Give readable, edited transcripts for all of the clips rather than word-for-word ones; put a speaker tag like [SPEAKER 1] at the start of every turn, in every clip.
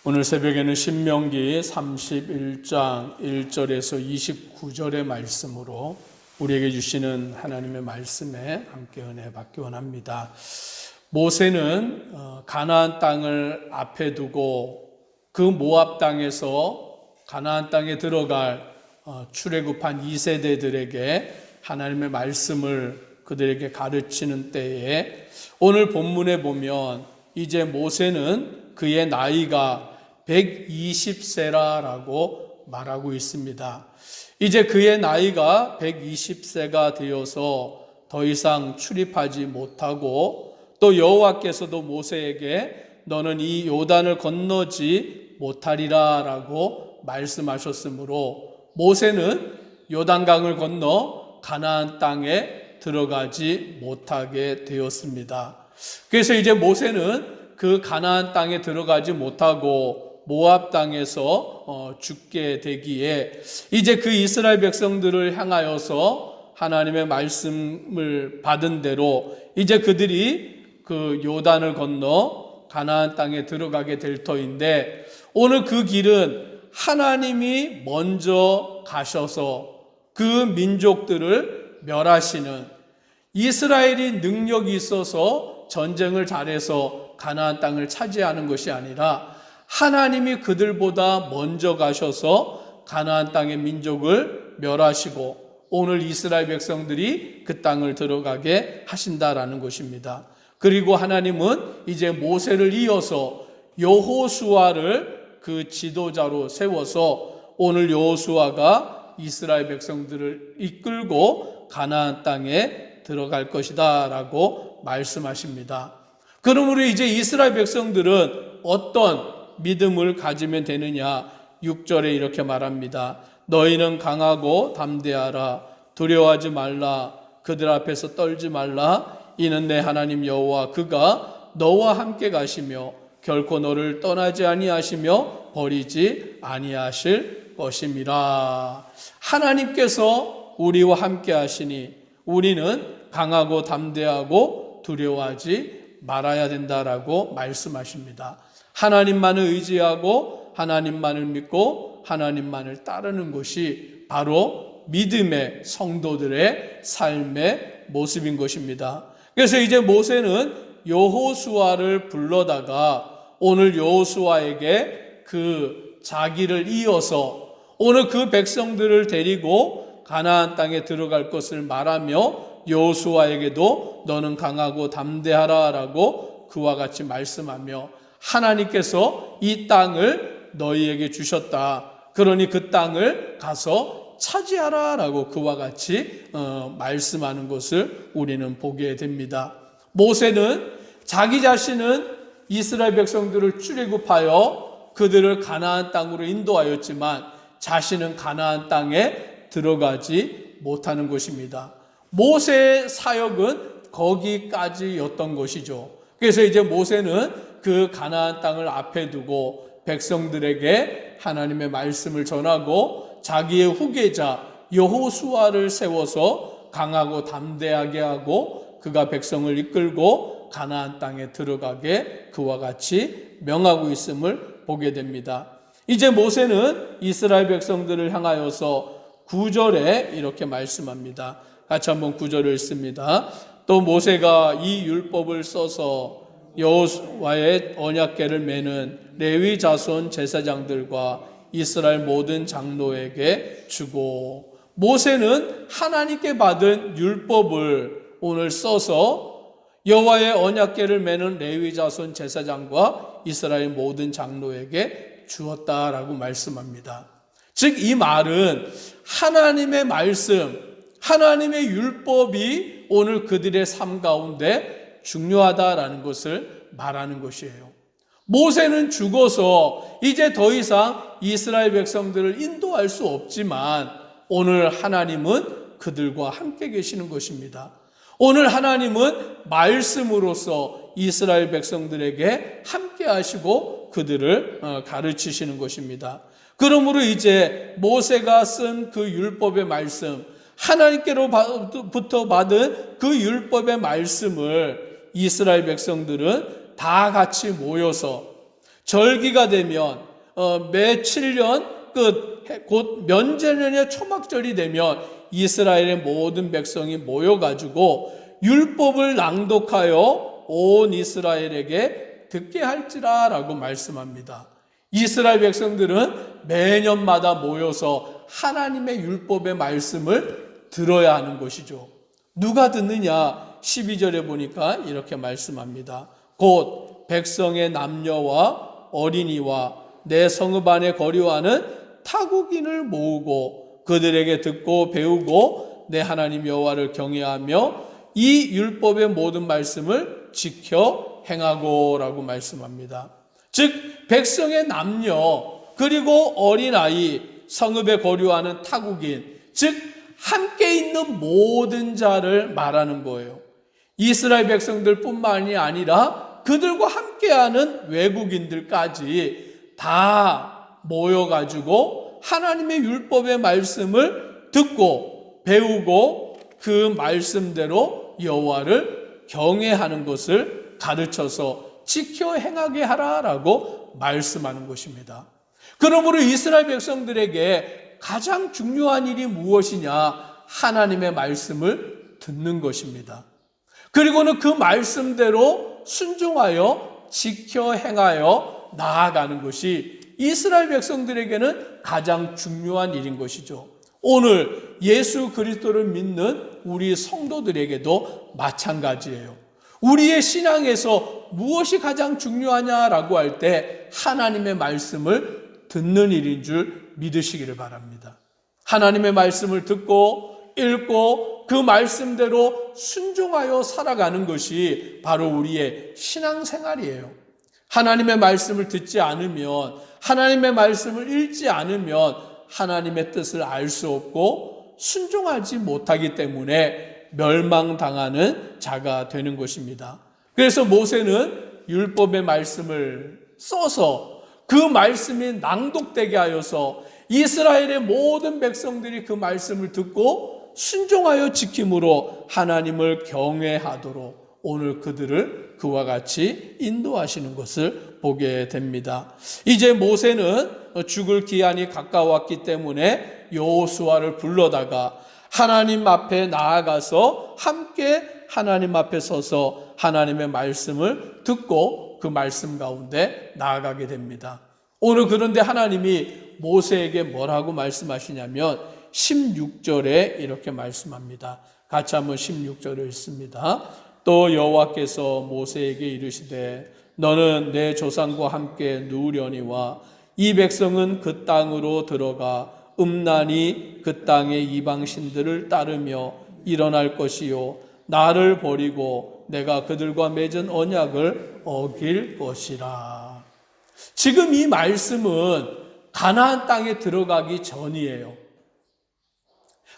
[SPEAKER 1] 오늘 새벽에는 신명기 31장 1절에서 29절의 말씀으로 우리에게 주시는 하나님의 말씀에 함께 은혜 받기 원합니다. 모세는 가나안 땅을 앞에 두고 그 모압 땅에서 가나안 땅에 들어갈 출애굽한 2세대들에게 하나님의 말씀을 그들에게 가르치는 때에 오늘 본문에 보면 이제 모세는 그의 나이가 120세라고 말하고 있습니다. 이제 그의 나이가 120세가 되어서 더 이상 출입하지 못하고 또 여호와께서도 모세에게 너는 이 요단을 건너지 못하리라 라고 말씀하셨으므로 모세는 요단강을 건너 가나안 땅에 들어가지 못하게 되었습니다. 그래서 이제 모세는 그 가나안 땅에 들어가지 못하고 모압 땅에서 죽게 되기에 이제 그 이스라엘 백성들을 향하여서 하나님의 말씀을 받은 대로 이제 그들이 그 요단을 건너 가나안 땅에 들어가게 될 터인데 오늘 그 길은 하나님이 먼저 가셔서 그 민족들을 멸하시는 이스라엘이 능력이 있어서 전쟁을 잘해서 가나안 땅을 차지하는 것이 아니라 하나님이 그들보다 먼저 가셔서 가나안 땅의 민족을 멸하시고 오늘 이스라엘 백성들이 그 땅을 들어가게 하신다라는 것입니다. 그리고 하나님은 이제 모세를 이어서 여호수아를 그 지도자로 세워서 오늘 여호수아가 이스라엘 백성들을 이끌고 가나안 땅에 들어갈 것이다 라고 말씀하십니다. 그러므로 이제 이스라엘 백성들은 어떤 믿음을 가지면 되느냐? 6절에 이렇게 말합니다. 너희는 강하고 담대하라. 두려워하지 말라. 그들 앞에서 떨지 말라. 이는 내 하나님 여호와 그가 너와 함께 가시며 결코 너를 떠나지 아니하시며 버리지 아니하실 것임이라. 하나님께서 우리와 함께 하시니 우리는 강하고 담대하고 두려워하지 말아야 된다라고 말씀하십니다. 하나님만을 의지하고 하나님만을 믿고 하나님만을 따르는 것이 바로 믿음의 성도들의 삶의 모습인 것입니다. 그래서 이제 모세는 여호수아를 불러다가 오늘 여호수아에게 그 자기를 이어서 오늘 그 백성들을 데리고 가나안 땅에 들어갈 것을 말하며 여호수아에게도 너는 강하고 담대하라라고 그와 같이 말씀하며 하나님께서 이 땅을 너희에게 주셨다. 그러니 그 땅을 가서 차지하라라고 그와 같이 말씀하는 것을 우리는 보게 됩니다. 모세는 자기 자신은 이스라엘 백성들을 출애굽하여 그들을 가나안 땅으로 인도하였지만 자신은 가나안 땅에 들어가지 못하는 것입니다. 모세의 사역은 거기까지였던 것이죠. 그래서 이제 모세는 그 가나안 땅을 앞에 두고 백성들에게 하나님의 말씀을 전하고 자기의 후계자 여호수아를 세워서 강하고 담대하게 하고 그가 백성을 이끌고 가나안 땅에 들어가게 그와 같이 명하고 있음을 보게 됩니다. 이제 모세는 이스라엘 백성들을 향하여서 9절에 이렇게 말씀합니다. 같이 한번 9절을 읽습니다. 또 모세가 이 율법을 써서 여호와의 언약궤를 매는 레위 자손 제사장들과 이스라엘 모든 장로에게 주고 모세는 하나님께 받은 율법을 오늘 써서 여호와의 언약궤를 매는 레위 자손 제사장과 이스라엘 모든 장로에게 주었다라고 말씀합니다. 즉 이 말은 하나님의 말씀, 하나님의 율법이 오늘 그들의 삶 가운데 중요하다라는 것을 말하는 것이에요. 모세는 죽어서 이제 더 이상 이스라엘 백성들을 인도할 수 없지만 오늘 하나님은 그들과 함께 계시는 것입니다. 오늘 하나님은 말씀으로서 이스라엘 백성들에게 함께 하시고 그들을 가르치시는 것입니다. 그러므로 이제 모세가 쓴 그 율법의 말씀, 하나님께로부터 받은 그 율법의 말씀을 이스라엘 백성들은 다 같이 모여서 절기가 되면 매 7년 끝 곧 면제년의 초막절이 되면 이스라엘의 모든 백성이 모여가지고 율법을 낭독하여 온 이스라엘에게 듣게 할지라 라고 말씀합니다. 이스라엘 백성들은 매년마다 모여서 하나님의 율법의 말씀을 들어야 하는 것이죠. 누가 듣느냐? 12절에 보니까 이렇게 말씀합니다. 곧 백성의 남녀와 어린이와 내 성읍 안에 거류하는 타국인을 모으고 그들에게 듣고 배우고 내 하나님 여호와를 경외하며 이 율법의 모든 말씀을 지켜 행하고 라고 말씀합니다. 즉 백성의 남녀 그리고 어린아이 성읍에 거류하는 타국인 즉 함께 있는 모든 자를 말하는 거예요. 이스라엘 백성들뿐만이 아니라 그들과 함께하는 외국인들까지 다 모여가지고 하나님의 율법의 말씀을 듣고 배우고 그 말씀대로 여호와를 경외하는 것을 가르쳐서 지켜 행하게 하라라고 말씀하는 것입니다. 그러므로 이스라엘 백성들에게 가장 중요한 일이 무엇이냐? 하나님의 말씀을 듣는 것입니다. 그리고는 그 말씀대로 순종하여 지켜 행하여 나아가는 것이 이스라엘 백성들에게는 가장 중요한 일인 것이죠. 오늘 예수 그리스도를 믿는 우리 성도들에게도 마찬가지예요. 우리의 신앙에서 무엇이 가장 중요하냐라고 할 때 하나님의 말씀을 듣는 일인 줄 믿으시기를 바랍니다. 하나님의 말씀을 듣고 읽고 그 말씀대로 순종하여 살아가는 것이 바로 우리의 신앙생활이에요. 하나님의 말씀을 듣지 않으면, 하나님의 말씀을 읽지 않으면 하나님의 뜻을 알 수 없고 순종하지 못하기 때문에 멸망당하는 자가 되는 것입니다. 그래서 모세는 율법의 말씀을 써서 그 말씀이 낭독되게 하여서 이스라엘의 모든 백성들이 그 말씀을 듣고 순종하여 지킴으로 하나님을 경외하도록 오늘 그들을 그와 같이 인도하시는 것을 보게 됩니다. 이제 모세는 죽을 기한이 가까웠기 때문에 여호수아를 불러다가 하나님 앞에 나아가서 함께 하나님 앞에 서서 하나님의 말씀을 듣고 그 말씀 가운데 나아가게 됩니다. 오늘 그런데 하나님이 모세에게 뭐라고 말씀하시냐면 16절에 이렇게 말씀합니다. 같이 한번 16절을 읽습니다. 또 여호와께서 모세에게 이르시되 너는 내 조상과 함께 누우려니와 이 백성은 그 땅으로 들어가 음란히 그 땅의 이방신들을 따르며 일어날 것이요 나를 버리고 내가 그들과 맺은 언약을 어길 것이라. 지금 이 말씀은 가나안 땅에 들어가기 전이에요.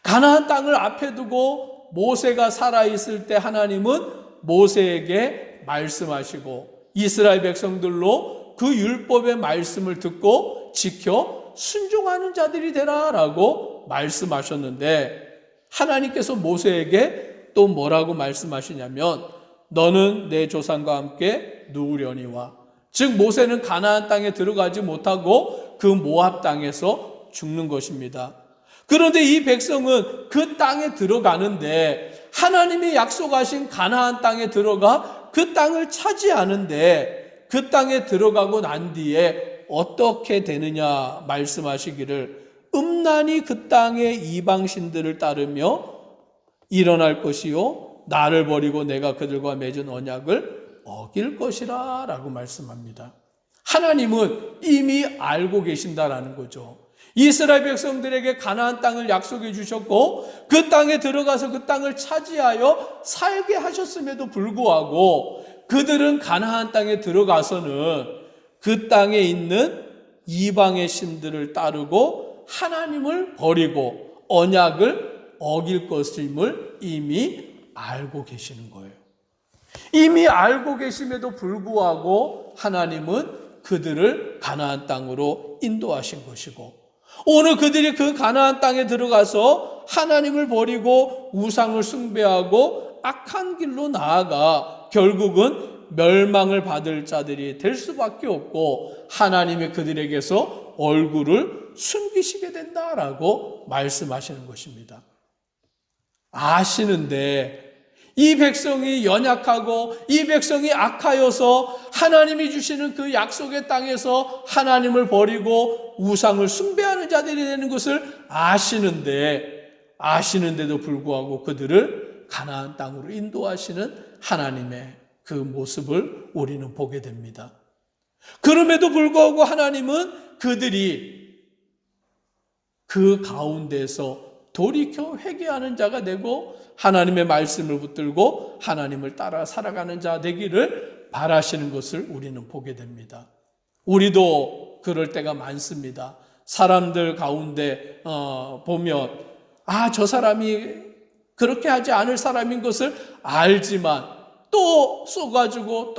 [SPEAKER 1] 가나안 땅을 앞에 두고 모세가 살아있을 때 하나님은 모세에게 말씀하시고 이스라엘 백성들로 그 율법의 말씀을 듣고 지켜 순종하는 자들이 되라라고 말씀하셨는데 하나님께서 모세에게 또 뭐라고 말씀하시냐면 너는 내 조상과 함께 누우려니와 즉 모세는 가나안 땅에 들어가지 못하고 그 모압 땅에서 죽는 것입니다. 그런데 이 백성은 그 땅에 들어가는데 하나님이 약속하신 가나안 땅에 들어가 그 땅을 차지하는데 그 땅에 들어가고 난 뒤에 어떻게 되느냐 말씀하시기를 음란히 그 땅의 이방신들을 따르며 일어날 것이요 나를 버리고 내가 그들과 맺은 언약을 어길 것이라 라고 말씀합니다. 하나님은 이미 알고 계신다라는 거죠. 이스라엘 백성들에게 가나안 땅을 약속해 주셨고 그 땅에 들어가서 그 땅을 차지하여 살게 하셨음에도 불구하고 그들은 가나안 땅에 들어가서는 그 땅에 있는 이방의 신들을 따르고 하나님을 버리고 언약을 어길 것임을 이미 알고 계시는 거예요. 이미 알고 계심에도 불구하고 하나님은 그들을 가나안 땅으로 인도하신 것이고 오늘 그들이 그 가나안 땅에 들어가서 하나님을 버리고 우상을 숭배하고 악한 길로 나아가 결국은 멸망을 받을 자들이 될 수밖에 없고 하나님이 그들에게서 얼굴을 숨기시게 된다라고 말씀하시는 것입니다. 아시는데 이 백성이 연약하고 이 백성이 악하여서 하나님이 주시는 그 약속의 땅에서 하나님을 버리고 우상을 숭배하는 자들이 되는 것을 아시는데도 불구하고 그들을 가나안 땅으로 인도하시는 하나님의 그 모습을 우리는 보게 됩니다. 그럼에도 불구하고 하나님은 그들이 그 가운데서 돌이켜 회개하는 자가 되고 하나님의 말씀을 붙들고 하나님을 따라 살아가는 자 되기를 바라시는 것을 우리는 보게 됩니다. 우리도 그럴 때가 많습니다. 사람들 가운데 보면 저 사람이 그렇게 하지 않을 사람인 것을 알지만 또 쏘가지고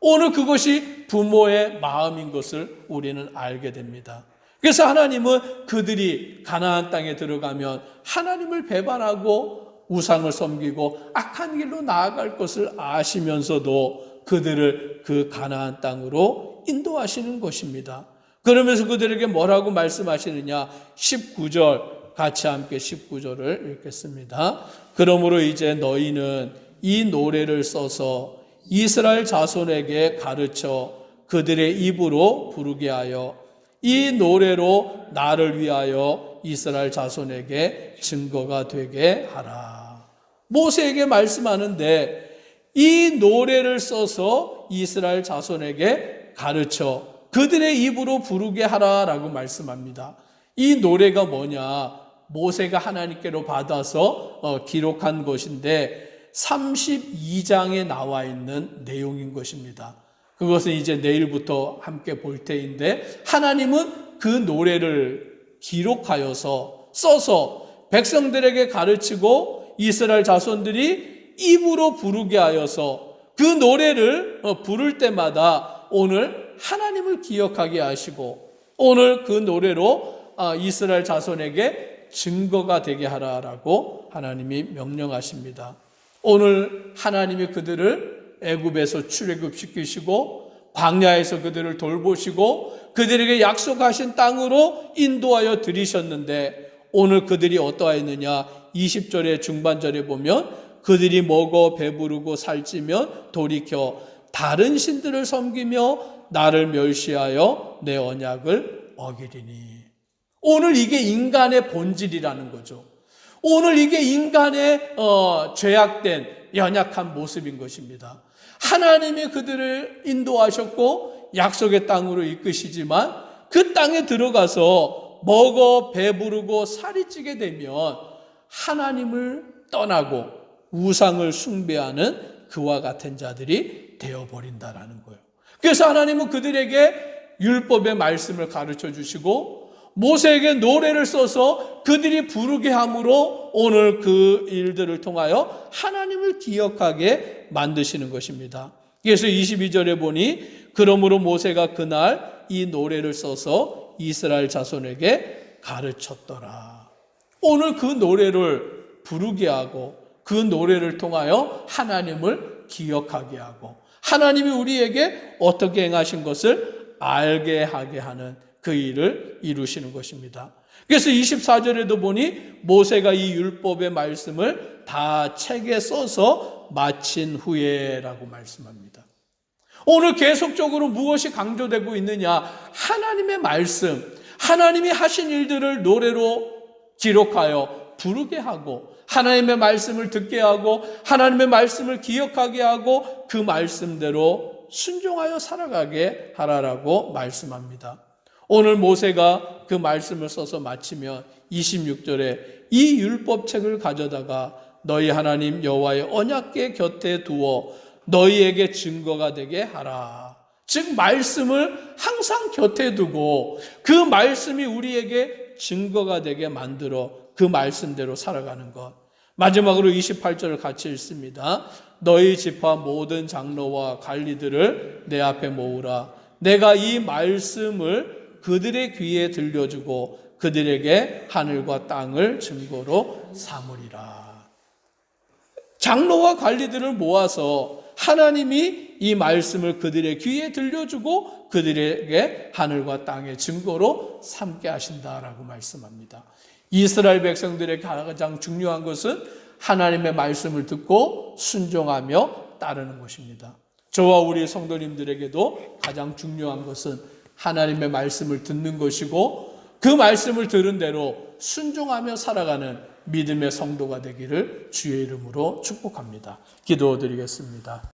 [SPEAKER 1] 오늘 그것이 부모의 마음인 것을 우리는 알게 됩니다. 그래서 하나님은 그들이 가나안 땅에 들어가면 하나님을 배반하고 우상을 섬기고 악한 길로 나아갈 것을 아시면서도 그들을 그 가나안 땅으로 인도하시는 것입니다. 그러면서 그들에게 뭐라고 말씀하시느냐? 19절 같이 함께 19절을 읽겠습니다. 그러므로 이제 너희는 이 노래를 써서 이스라엘 자손에게 가르쳐 그들의 입으로 부르게 하여 이 노래로 나를 위하여 이스라엘 자손에게 증거가 되게 하라. 모세에게 말씀하는데 이 노래를 써서 이스라엘 자손에게 가르쳐 그들의 입으로 부르게 하라라고 말씀합니다. 이 노래가 뭐냐? 모세가 하나님께로 받아서 기록한 것인데 32장에 나와 있는 내용인 것입니다. 그것은 이제 내일부터 함께 볼 테인데 하나님은 그 노래를 기록하여서 써서 백성들에게 가르치고 이스라엘 자손들이 입으로 부르게 하여서 그 노래를 부를 때마다 오늘 하나님을 기억하게 하시고 오늘 그 노래로 이스라엘 자손에게 증거가 되게 하라라고 하나님이 명령하십니다. 오늘 하나님이 그들을 애굽에서 출애굽시키시고 광야에서 그들을 돌보시고 그들에게 약속하신 땅으로 인도하여 들이셨는데 오늘 그들이 어떠하였느냐? 20절의 중반절에 보면 그들이 먹어 배부르고 살찌면 돌이켜 다른 신들을 섬기며 나를 멸시하여 내 언약을 어기리니. 오늘 이게 인간의 본질이라는 거죠. 오늘 이게 인간의 죄악된 연약한 모습인 것입니다. 하나님이 그들을 인도하셨고 약속의 땅으로 이끄시지만 그 땅에 들어가서 먹어 배부르고 살이 찌게 되면 하나님을 떠나고 우상을 숭배하는 그와 같은 자들이 되어버린다라는 거예요. 그래서 하나님은 그들에게 율법의 말씀을 가르쳐 주시고 모세에게 노래를 써서 그들이 부르게 함으로 오늘 그 일들을 통하여 하나님을 기억하게 만드시는 것입니다. 그래서 22절에 보니 그러므로 모세가 그날 이 노래를 써서 이스라엘 자손에게 가르쳤더라. 오늘 그 노래를 부르게 하고 그 노래를 통하여 하나님을 기억하게 하고 하나님이 우리에게 어떻게 행하신 것을 알게 하게 하는 그 일을 이루시는 것입니다. 그래서 24절에도 보니 모세가 이 율법의 말씀을 다 책에 써서 마친 후에라고 말씀합니다. 오늘 계속적으로 무엇이 강조되고 있느냐? 하나님의 말씀, 하나님이 하신 일들을 노래로 기록하여 부르게 하고 하나님의 말씀을 듣게 하고 하나님의 말씀을 기억하게 하고 그 말씀대로 순종하여 살아가게 하라라고 말씀합니다. 오늘 모세가 그 말씀을 써서 마치면 26절에 이 율법책을 가져다가 너희 하나님 여호와의 언약궤 곁에 두어 너희에게 증거가 되게 하라. 즉 말씀을 항상 곁에 두고 그 말씀이 우리에게 증거가 되게 만들어 그 말씀대로 살아가는 것. 마지막으로 28절을 같이 읽습니다. 너희 지파 모든 장로와 관리들을 내 앞에 모으라. 내가 이 말씀을 그들의 귀에 들려주고 그들에게 하늘과 땅을 증거로 삼으리라. 장로와 관리들을 모아서 하나님이 이 말씀을 그들의 귀에 들려주고 그들에게 하늘과 땅의 증거로 삼게 하신다라고 말씀합니다. 이스라엘 백성들의 가장 중요한 것은 하나님의 말씀을 듣고 순종하며 따르는 것입니다. 저와 우리 성도님들에게도 가장 중요한 것은 하나님의 말씀을 듣는 것이고 그 말씀을 들은 대로 순종하며 살아가는 믿음의 성도가 되기를 주의 이름으로 축복합니다. 기도드리겠습니다.